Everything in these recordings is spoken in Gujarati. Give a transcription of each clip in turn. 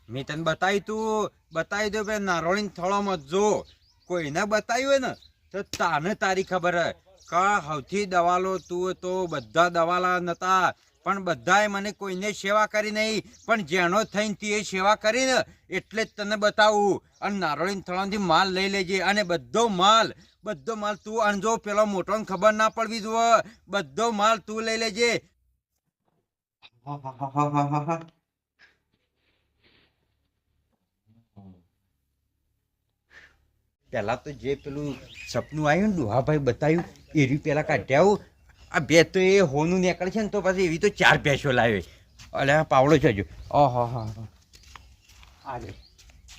મેં તને બતાવી તું બતાવી દો બે નારોળી થળોમાં જો કોઈને બતાવ્યું હોય ને તો તાને તારી ખબર હે કા સૌથી દવાલો તું તો બધા દવાલા નતા પણ બધાએ મને કોઈને સેવા કરી નહીં પણ જેનો થઈને તે સેવા કરી ને એટલે જ તને બતાવું અને નારોળી થળાથી માલ લઈ લેજે અને બધો માલ તું અણજો પેલો મોટો ખબર ના પડવી જોઈએ બધો માલ તું લઈ લેજે. પેલા તો જે પેલું સપનું આવ્યું ને ડોહાભાઈ બતાવ્યું એ રહ્યું પેલા કાઢ્યા આ બે તો એ હોનું નીકળે છે ને તો પછી એવી તો 4 ભેંસો લાવ્યો અલે પાવડો છે હજુ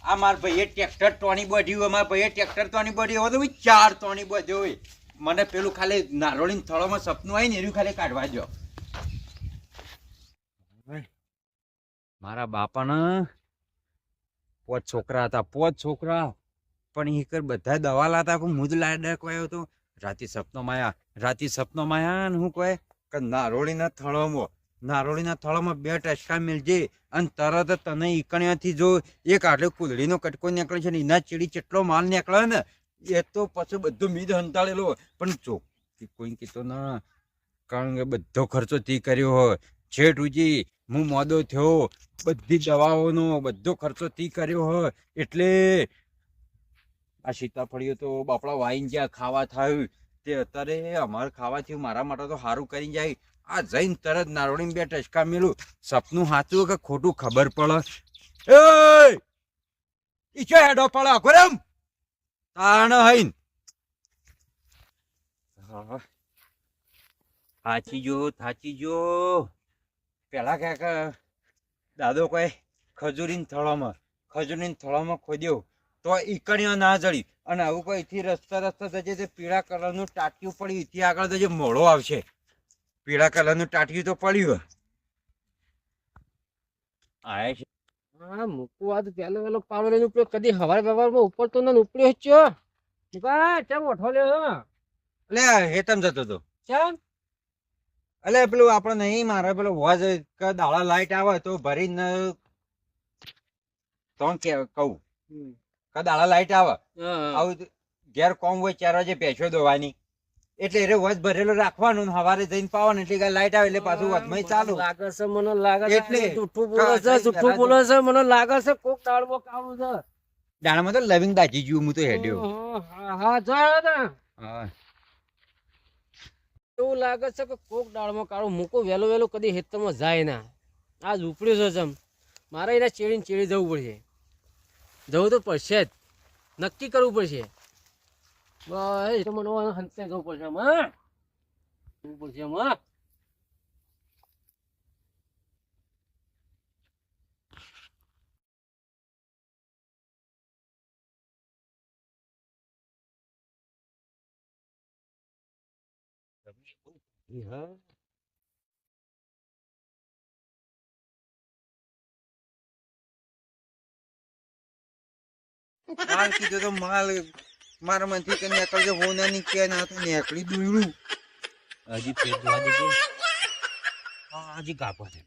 આ મારા ભાઈએ ટ્રેક્ટર ટોની બધ્યું મારા ભાઈએ ટ્રેક્ટર ટોની બધ્યું હવે તો 4 ટોની બધ્યો હોય મને પેલું ખાલી નારોળી થળોમાં સપનું આવી ને એનું ખાલી કાઢવા દો. મારા બાપાના 5 છોકરા હતા 5 છોકરા પણ એ કર બધા દવા લાતા પણ મુદ લાડક વાયો તો રાતી સપનો માયા ને હું કહે કે નારોળીના થળોમાં 2 ટચકા મિલજે અને તરત તને ઈકણ્યાથી જો એક આટલે કુલડીનો કટકો નીકળે છે ને એના ચીડી જેટલો માલ નીકળે ને એ તો પછી બધું મીદ હંતાળેલો પણ ચોક કોઈ કીધો ના કારણ કે બધો ખર્ચો તી કર્યો હોય છેઠ ઉજી હું મોદો થયો બધી દવાઓનો બધો ખર્ચો તી કર્યો હોય એટલે આ સીતાફળીઓ તો બાપડા વાઈને જ્યાં ખાવા થયું તે અત્યારે અમારે ખાવા થયું મારા માટે તો સારું કરી જાય આ જઈને તરત નારોળી 2 ટચકા મેલું સપનું સાચું કે ખોટું ખબર પડે એ ઈચો હેડો પડે ગરમ તાણ હઈન થાચી જો પેલા ક્યાંક દાદો કોઈ ખજૂરીને થળામાં ખોદ્યો તો ઈકણીઓ ના જડી અને આવું કોઈ થી રસ્તા જજે તે પીળા કલરનું ટાટિયું પડ્યું એથી આગળ જજે મોડો આવશે પીળા કલરનું ટાટિયું તો પડ્યું આય છે હા મૂકું આજ પેલો પાવડો નો ઉપયોગ કદી હવાર ઉપર તો ના ઉપડ્યો હચ્યો ચમ ઓઠો લ્યો એટલે હેતમ જતો તો ચમ એટલે પેલું આપણે નહીં મારે પેલો વોજ દાડા લાઈટ આવે તો ભરીને તો કહું દાડા લાઈટ આવે આવું ઘેર કોમ હોય 4 વાગે પેશો દોવાની એટલે એ વજ ભરેલો રાખવાનું સવારે જઈને પાવાનું એટલે લાઈટ આવે એટલે પાછું વજમાં ચાલુ લાગે છે મને લાગે છે એટલે જૂઠું બોલે છે મને લાગે છે કોક દાળમાં કાવું છે દાણામાં તો લવિંગ દાજી ગયું હું તો હેડ્યો હા જાય ને હા એવું લાગે છે કે કોક દાળમાં કાળું મૂકો વેલો કદી હેતરમાં જાય ના આજ ઉપડ્યું છે જમ મારે એને ચેડી જવું પડશે જવું તો પડશે જ નક્કી કરવું પડશે બસ તો મને હંતે જવું પડશે માલ કીધો તો માલ મારા મનથી કે નીકળજો હોના ની કે ના તો નીકળી દુયડું હજી ફેર જોવા દેજો હજી કાપો છે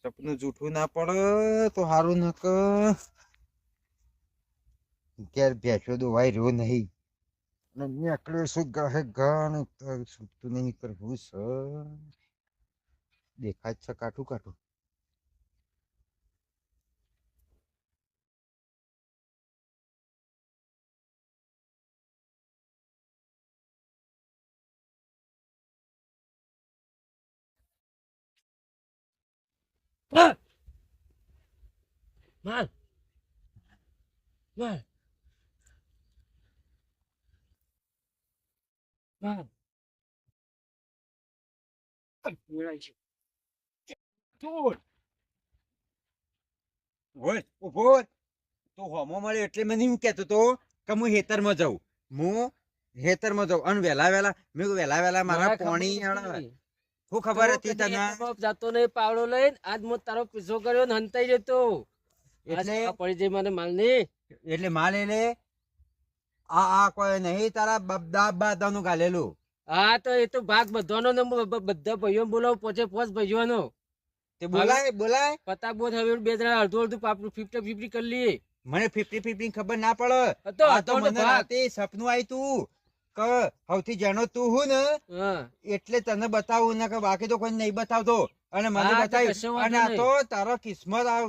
સપનું જૂઠું ના પડે તો સારું નક ઘેર ભેંસો દોવાઈ રહ્યો નહીં અને નીકળે શું ગાહે ગાન છૂટતું નહીં કરવું છે દેખાય છે કાઠું માલ માલ માલ મેળાય છે ઉભો તો હોમો મળે એટલે મને એમ કેતો તો કે હું હેતરમાં જાઉં અને વેલા મારા પોણી શું ખબર હતી તને જાતો નહીં પાવડો લઈને આજ મો તારો પીછો કર્યો ને હંતાઈ જતો એટલે પડી જઈ મને માલ ની એટલે માલ એટલે આ કોઈ નહીં તારા બાદાનું ગાલેલું હા તો એ તો ભાગ બધાનો ને બધા ભાઈઓ બોલાવો પોચે પોચ ભાઈઓનો તે બોલાય બોલાય. પતા બોધ હવે બે જણા અડધું અડધું પાપડું 50-50 કરી લઈએ. મને 50-50 ખબર ના પડે. તો આ તો અડધો મને ભાગ. રાતે સપનું આવ્યું તું કે સૌથી જાણો તું હું ને હા એટલે તને બતાવું ને કે બાકી તો કોઈ નહીં બતાવતો. અને મને હા, તો કશો બતાવ્યું. વાંધો અને આ નહીં. તો તારો કિસ્મત આ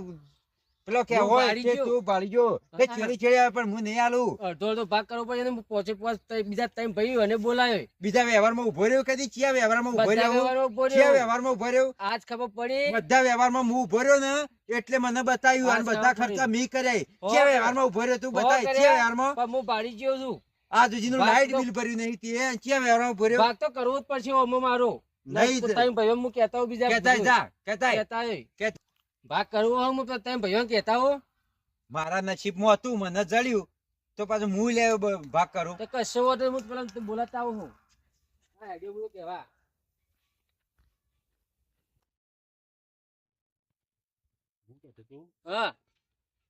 પેલો કે હું હોય બાળી કે ગયો. તું બાળી ગયો તે હા. છેડી છેડી આવે પણ હું નહીં આલું. અડધો અડધો ભાગ કરવો પડે ને પોચે પોચ બીજા ત્રણ ભાઈઓ અને બોલાયો બીજા વ્યવહારમાં ઉભો રહ્યો કદી ચિયા વ્યવહારમાં ઉભો બધા રહ્યો વ્યવહારમાં ઉભો ચિયા રહ્યો. વ્યવહારમાં ઉભો રહ્યો આજ ખબર પડી બધા વ્યવહારમાં હું ઉભો રહ્યો ને એટલે મને બતાવ્યું અને હા, બધા ખબર ખર્ચા મી કર્યા હો, ચિયા વ્યવહારમાં ઉભો રહ્યો તું બતાય કર્યા. ચિયા વ્યવહારમાં પણ હું બાળી ગયો છું. આ સુધીનું ભાગ લાઈટ તો- બિલ ભર્યું નહીં તે ચિયા વ્યવહારમાં ઉભો રહ્યો ભાગ તો કરવો જ પડશે ઓમો મારો નહીં જ. ત્રણ ભાઈઓ હું કહેતા હોઉં બીજા કહેતાય જા કહેતાય કહેતા હોય. કે- ભાગ કરવો હોય હું ત્રણ ભાઈઓ કહેતા હો મારા નસીબમાં હતું મને જડ્યું તો પાછું હું લે ભાગ કરું તો કશો વાંધો નહીં, હું પેલા બોલાતા આવું હું. હા આઈડિયા બોલો કેવા હા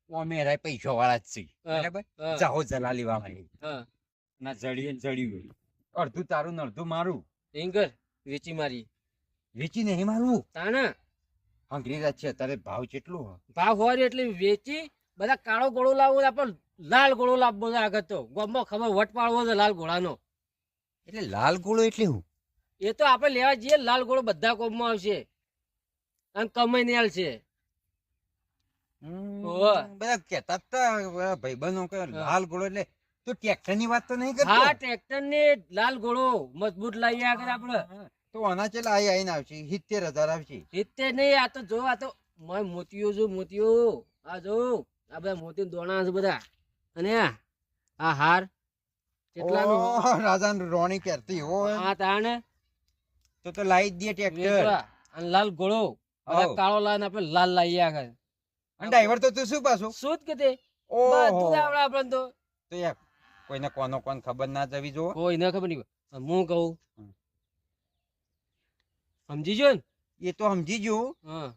અમે રાય પૈસા વાળા જ છીએ હા, બરાબર હા, જાહો જલાલી વાળા હા. ના જડ્યું ને જડ્યું અડધું તારું ને અડધું મારું એમ કર વેચી મારી વેચી નહીં મારવું તાના અંગ્રેજ છે તારે ભાવ કેટલો ભાવ હોય એટલે વેચી બધા કાળો ગોળો લાવવો આપણે લાલ ગોળો લાવવો છે આગળ તો ગામમાં ખબર વટ પાડવો છે લાલ ઘોડાનો એટલે લાલ ગોળો એટલે હું એ તો આપણે લેવા જઈએ લાલ ગોળો બધા કોમમાં આવશે અને કમાઈ ને છે ઓવે. બધા કેતા હતા ભાઈબંધો કે લાલ ગોળો એટલે તું ટ્રેક્ટર ની વાત તો નહીં કરતો હા ટ્રેક્ટર ને લાલ ગોળો મજબૂત લાવીએ આગળ આપડે તો આના ચેલા આઈને આવશે 70,000 આવશે રીતે નહીં આ તો જો આ તો મોતીઓ જો મોતીઓ આ જો આ બધા મોતી દોણા છે બધા અને આ હાર કેટલાનો ઓહ, રાજા રોણી કરતી હોય આ તાણે તો લાવી દે ટ્રેક્ટર વેચવા અને લાલ ગોળો બધા હાઉ. કાળો લાવીને આપણે લાલ લાવીએ આગળ અને ડ્રાઈવર તો તું શું પાછું શું જ કે તે ઓહો. બધું જ આવડે આપણને તો તો યાર કોઈને કોણ ખબર ના જવી જો કોઈ ન ખબર નહીં પણ હું કહું હમ. સમજી જો ને એ તો સમજી ગયું હા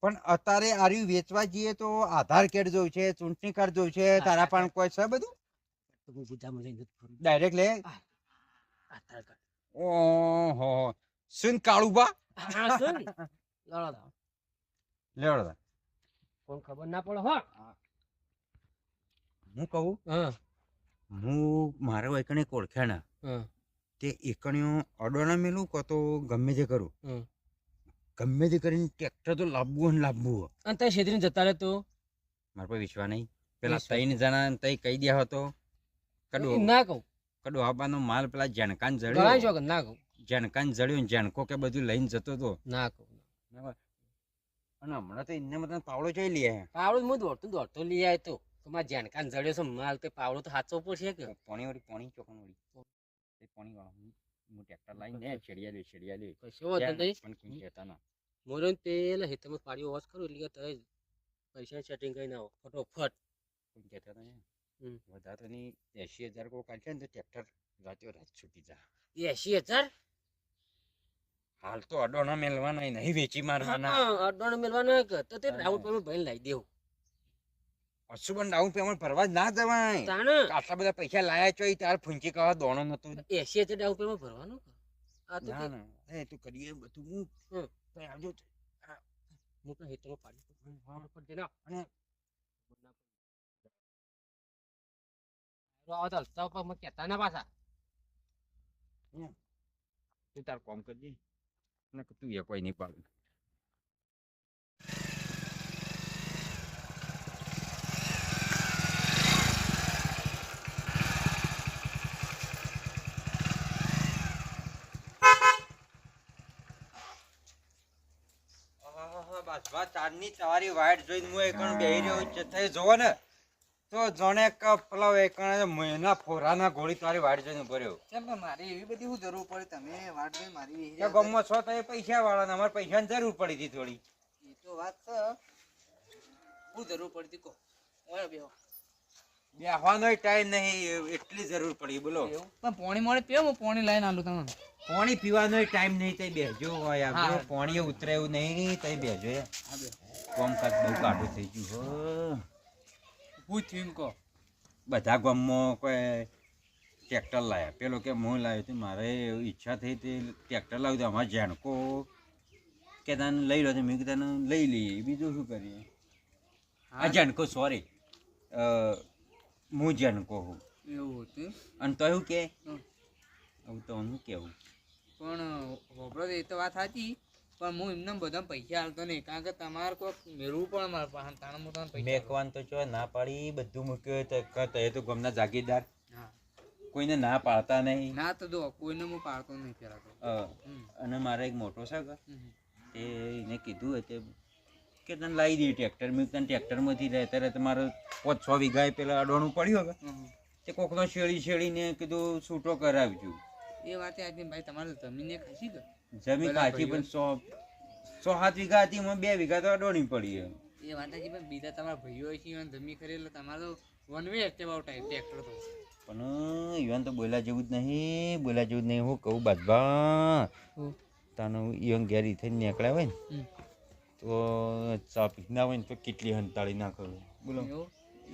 પણ અત્યારે આર્યું વેચવા જઈએ તો આધાર કાર્ડ જોયું છે ચૂંટણી કાર્ડ જોયું છે તારા પણ કોઈ છે બધું તો હું બુદ્ધામાં જઈને જ ફરું. ડાયરેક્ટ લે આધાર કાર્ડ. ઓહો સુન કાળુબા હા, શું ને? લાવો લાવો. લેવડો કોઈ ખબર ના પડે હો હું કહું હા હું મારો એકણે ઓળખ્યા હા તે એકણીઓ અડોના મેલું કો તો ગમે તે કરું હમ. ગમે તે કરીને ટ્રેક્ટર તો લાવવું ને લાવવું અને ત્યાં છેતરીને જતા રહે તો મારા પર વિશ્વાસ નહીં પેલા વિશ્વાસ. 3 જણા તઈ કહી દે હતો કડો ના કહું કડો આબાનો માલ પેલા જણકાન ગણાય જડ્યો છો કે ના કહું જણકાન જડ્યો ને જણકો કે બધું લઈને જતો હતો ના કહું અને હમણાં તો એને મતલબ પાવડો જોઈ લે પાવડો હું દોડતો લઈ આવ્યો તો તમારે જાણકાર જડ્યો છે માલ તે પાવડો તો સાચો પડશે કે પોણી વાળી પોણી ચોકન વાળી તે પોણી વાળા હું ટ્રેક્ટર લાવીને છેડિયા લે કશો વાંધો નહીં પણ કોઈ કહેતા ના મોરો પેલા હેતમાં પાડ્યો વોશ કરું એટલે કે તમે પૈસા સેટિંગ કરીને આવો ફટોફટ કોઈ કહેતા નહીં હમ. વધારે તો નહીં 80,000 કોઈ કાઢશે ને તો ટ્રેક્ટર રાતે રાત છૂટી જા 80,000 હાલ તો અડોના મેલવાના નહીં વેચી મારવાના અડવાણ મેળવાના કે તો તે ડાઉન પેમેન્ટ ભરીને લાવી દેવું અશુબન ડાઉન પેમેન્ટ ભરવા જ ના જવાય તાણે આટલા બધા પૈસા લાયા છો તાર ફૂંચી કવા દોણો નતો 80,000 ડાઉન પેમેન્ટ ભરવાનું કે? આ તો ના તે- ના એ તું કરીએ બધું હું હમ. તઈ આવજો હું પણ હેતમાં પાડી દઉં. ફટાફટ જઈને આવ. અને આવો તો હલતા ઉપર મને કહેતા ના પાછા તું તાર કોમ કરજે ને તું એ કોઈ નહીં પાડે ચારની તમારી વાઈટ જોઈને હું એકણ બેહી રહ્યો ચથાઈ જોવો ને તો જાણે કે પેલો એકણ મહિના ફોરાના ગોળી તારી વાઈટ જોઈને ઉભો રહ્યો કેમ પણ મારી એવી બધી શું જરૂર પડી તમે વાટ જોઈ મારી કે ગામમાં છો તો એ પૈસા વાળા ને અમારે પૈસાની જરૂર પડી હતી થોડી એ તો વાત છે શું જરૂર પડતી કહો હવે બેહો. બેહવાનો ટાઈમ નહીં એટલી જરૂર પડી બોલો એવું? પણ પોણી મળે પીવો હું પોણી લઈને આલું તમને પાણી પીવાનો ટાઈમ નહીં તઈ બેહજો હોય હા. આપણે પાણી ઉતરે એવું નહીં તઈ બેહજો યાર. કામકાજ બહુ કાઢું થઈ ગયું હો હું થયું કહો બધા ગામમાં કોઈ ટ્રેક્ટર લાવ્યા. પેલો કે હું લાવ્યો તો મારે એવી ઈચ્છા થઈ તે ટ્રેક્ટર લાવ્યું તો અમારે જાણકો કે તને લઈ લો તો મેં કીધું તને લઈ લઈએ બીજું શું કરીએ. આ જાણકો સોરી હું જાણકો હું એવું હતું અને તો એવું કે હમ. હવે તો હું કેવું પણ હોબળો એ તો વાત સાચી પણ હું એમને બધા પૈસા હાલતો નહીં કારણ કે તમારે કોઈક મેળવું પણ મારા પાસે તાણે હું તમને પૈસા મેકવાન તો ચો ના પાડી બધું મૂક્યું તો કહે તો ગમના જાગીરદાર હા કોઈને ના પાડતા નહીં. ના તો જો કોઈને હું પાડતો નહીં પેલા તો અને મારે એક મોટો છે કે હમ. એ એને કીધું હતું કે તને લાવી દઈએ ટ્રેક્ટર મેં તને ટ્રેક્ટરમાંથી રહે ત્યારે તમારે 5-6 વીઘાએ પેલા અડવાનું પડ્યું હવે હમ. તે કોકનો શેડીને કીધું છૂટો કરાવજો. એ વાત આજે ભાઈ તમારે જમીને ખાસી કે જમીન બધા કાચી પણ 100-7 વીઘા હતી એમાં 2 વીઘા તો અડવાની પડી એમ. એ વાત આજે પણ બીજા તમારા ભાઈઓ હોય છે ઈવન જમી ખરી એટલે તમારે તો વન વે એક્ટિવ આઉટ થાય ટ્રેક્ટર તો પણ ઈવન તો બોલ્યા જેવું જ નહીં હું કહું બાદબા તાનો ઈવન ઘેરી થઈને નીકળ્યા હોય ને તો ચા પી ના હોય ને તો કેટલી હંતાળી ના કરું બોલો એવું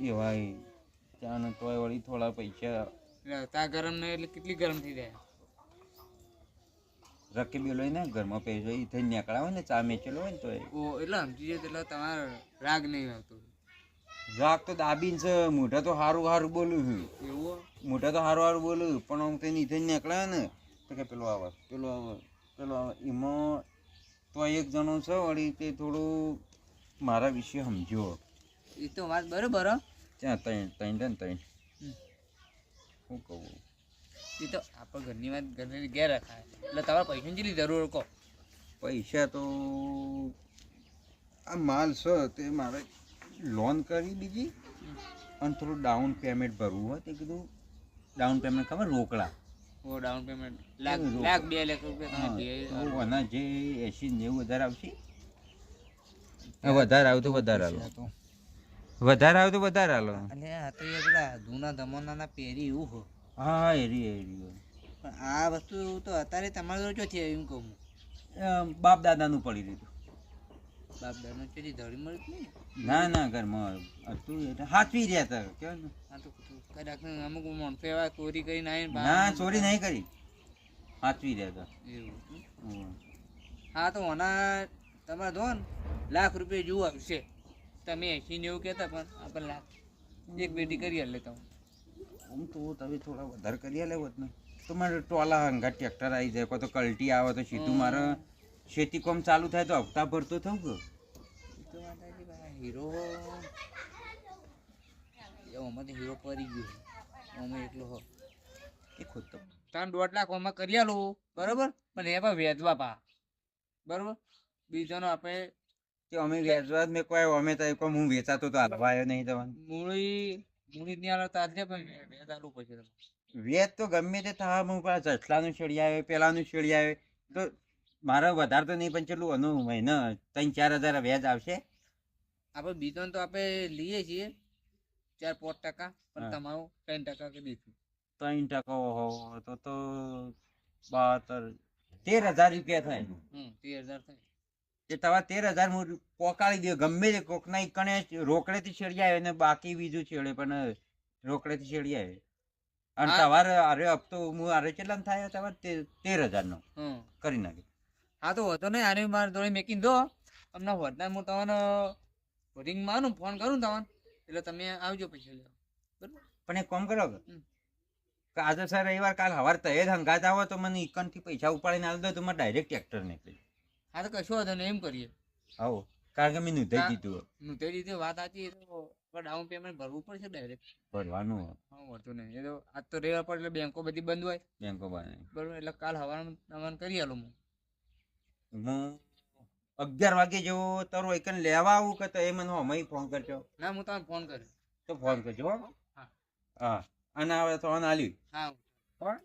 એવા ત્યાં તોય વળી થોડા પૈસા એટલે તા ગરમ નહીં એટલે કેટલી ગરમ થઈ જાય રકેબી લઈ ને ઘરમાં પૈસો એ થઈને નીકળ્યા હોય ને ચા મેચેલો હોય ને તો ઓ એટલે સમજી જાય એટલે તમારે રાગ નહીં આવતો રાગ તો દાબીન છે મોઢા તો સારું બોલું છું એવું મોઢા તો સારું બોલું પણ આમ થઈને થઈને નીકળ્યા ને તો કે પેલો આવે એમાં તો એક જણો છે વળી તે થોડું મારા વિશે સમજ્યો એ તો વાત બરોબર હો. ત્યાં ત્રણ શું કહું એ તો આપણે ઘરની વાત ઘરની ઘેર રખાય એટલે તમારે પૈસાની જેટલી જરૂર કહો પૈસા તો આ માલ છે તે મારે લોન કરી બીજી અને થોડું ડાઉન પેમેન્ટ ભરવું હોય તે કીધું ડાઉન પેમેન્ટ ખબર રોકડા ઓ ડાઉન પેમેન્ટ લાખ 2 લાખ રૂપિયા તમે તો આના જે 80-90 વધારે આવશે વધારે આવે તો વધારે હાલો અને આ તો એ પેલા જૂના જમાનાના પહેરી એવું હો હા એરી પણ આ વસ્તુ તો અત્યારે તમારે જો છે એમ કહું બાપ દાદાનું પડી દીધું બાપ દાદા ચોથી ધડી મળી નહીં ના ઘરમાં હતું એટલે હાચવી રહ્યા હતા કેવાય ને આ તો કદાચ અમુક માણસો એવા ચોરી કરીને આવીને ના ચોરી નહીં કરી હાચવી રહ્યા હતા એવું હા તો ઓના તમારે જો ને લાખ રૂપિયા જેવું આવશે તમે 80-90 કહેતા પણ આપણે લાખ એક બેટી કરી લે તમે આમ તો તમે થોડા વધારે કરી લે હોત ને તો મારે ટોલા હંગા ટ્રેક્ટર આવી જાય કોઈ તો કલ્ટી આવે તો સીધું મારે ખેતી કામ ચાલુ થાય તો હપ્તા ભરતો થવું કે એ તો વાત આવી ભાઈ હીરો એમાં તો હીરો પડી ગયો અમે એટલો હો એ ખુદ તો 3-1.5 લાખ ઓમાં કરી આલો બરોબર પણ એ પણ વેચવા પા બરોબર બીજાનો આપણે કે અમે વેચવા જ મેં કોઈ અમે તો કોઈ હું વેચાતો તો હાલવા આવ્યો નહીં તમને મૂળી નહીં આલો તો આજે પણ વેચ આલું પછી તમે વેચ તો ગમે તે થવા હું પેલા જસલાનું શેડી આવે પેલાનું શેડી આવે તો મારે વધારે તો નહીં પણ ચેટલું અનુ મહિના 3-4 હજાર વ્યાજ આવશે આપણે બીજાનો તો આપણે લઈએ છીએ 4-5% પણ હા. તમારું 3% કરી દઈશું 3% તો 13,000 રૂપિયા થાય 13,000 થાય તે તમારે 13,000 હું પોકાળી દે ગમે તે કોકના કણે રોકડેથી છેડી આવે ને બાકી બીજું છેડે પણ રોકડેથી છેડી આવે અને હા. તમારે અરે હપ્તો હું અરે કેટલા થાય તમારે 13,000 નો કરી નાખે હા તો હતો નહીં આને મારે જોડે મેકીને દો અમને વધના હું તમને રિંગ મારું ફોન કરું તમને એટલે તમે આવજો પૈસા લેવા બરાબર પણ એક કામ કરો કે હમ. કે આજે સર રવિવાર કાલ સવાર તય જ હંગાત આવો તો મને ઇકનથી પૈસા ઉપાડીને આલ દો તો મારે ડાયરેક્ટ ટ્રેક્ટર નીકળી હા તો કશો હતો ને એમ કરીએ આવો કારણ કે મેં નોંધાઈ હા. દીધું હું તે રીતે વાત સાચી તો ડાઉન પેમેન્ટ ભરવું પડશે ડાયરેક્ટ ભરવાનું હા વધુ નહીં એ તો આજ તો રવિવાર પર એટલે બેંકો બધી બંધ હોય બેંકો બાને બરાબર એટલે કાલ હવારમાં તમને કરી આલું હું હું 11 વાગે જેવો તારો એકન લેવા આવું કે તો એ મને હમણાં ફોન કરજો ના હું તમને ફોન કર્યો તો ફોન કરજો હો. હા. હા અને હવે તો આલ્યું હા હા